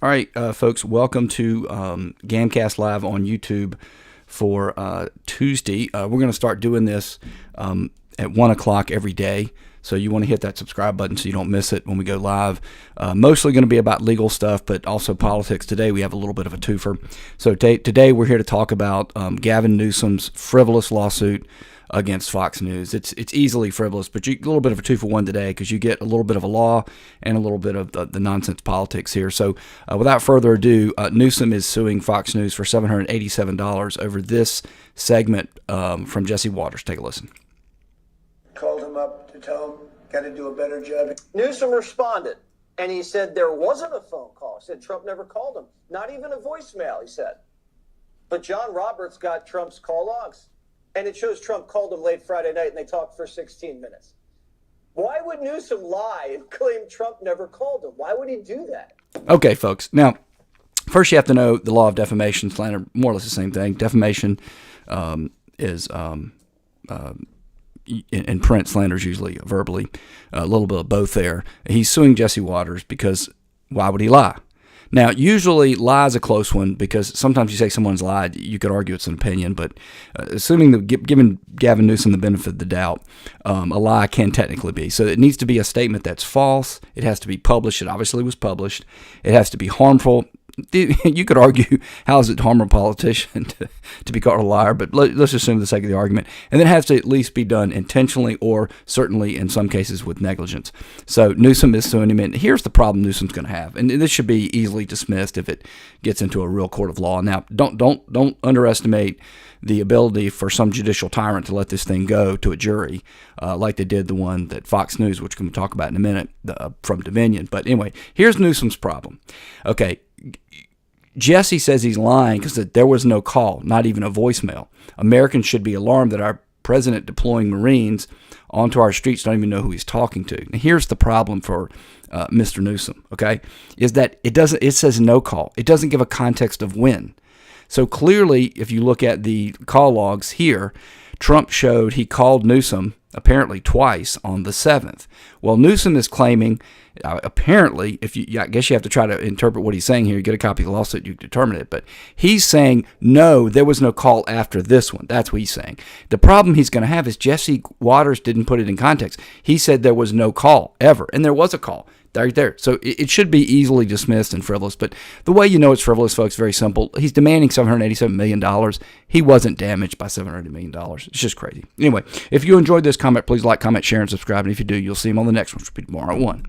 All right, folks, welcome to Gamcast Live on YouTube for Tuesday. We're going to start doing this at 1 o'clock every day. So you want to hit that subscribe button so you don't miss it when we go live. Mostly going to be about legal stuff, but also politics. Today we have a little bit of a twofer. So today we're here to talk about Gavin Newsom's frivolous lawsuit against Fox News. It's easily frivolous, but you get a little bit of a 2-for-1 today because you get a little bit of a law and a little bit of the nonsense politics here. So without further ado, Newsom is suing Fox News for $787 over this segment from Jesse Waters. Take a listen. Called him up to tell him, got to do a better job. Newsom responded, and he said there wasn't a phone call. He said Trump never called him. Not even a voicemail, he said. But John Roberts got Trump's call logs, and it shows Trump called him late Friday night, and they talked for 16 minutes. Why would Newsom lie and claim Trump never called him? Why would he do that? Okay, folks. Now, first you have to know the law of defamation, slander, more or less the same thing. Defamation is... in print, slander is usually verbally, a little bit of both there. He's suing Jesse Waters because why would he lie? Now, usually lie is a close one because sometimes you say someone's lied, you could argue it's an opinion, but assuming that giving Gavin Newsom the benefit of the doubt, a lie can technically be. So it needs to be a statement that's false. It has to be published. It obviously was published. It has to be harmful. You could argue, how is it harm a politician to be called a liar? But let's assume for the sake of the argument. And then it has to at least be done intentionally or certainly in some cases with negligence. So Newsom is suing him. And here's the problem Newsom's going to have. And this should be easily dismissed if it gets into a real court of law. Now, don't underestimate the ability for some judicial tyrant to let this thing go to a jury like they did the one that Fox News, which we're going to talk about in a minute, from Dominion. But anyway, here's Newsom's problem. Okay. Jesse says he's lying because there was no call, not even a voicemail. Americans should be alarmed that our president deploying Marines onto our streets don't even know who he's talking to. Now, here's the problem for Mr. Newsom, okay, is that it says no call. It doesn't give a context of when. So clearly, if you look at the call logs here, Trump showed he called Newsom apparently twice on the 7th. Well, Newsom is claiming, apparently, I guess you have to try to interpret what he's saying here. You get a copy of the lawsuit, you determine it. But he's saying, no, there was no call after this one. That's what he's saying. The problem he's going to have is Jesse Waters didn't put it in context. He said there was no call ever, and there was a call. Right there. So it should be easily dismissed and frivolous. But the way you know it's frivolous, folks, very simple. He's demanding $787 million. He wasn't damaged by $780 million. It's just crazy. Anyway, if you enjoyed this comment, please like, comment, share, and subscribe. And if you do, you'll see him on the next one, which will be tomorrow at 1.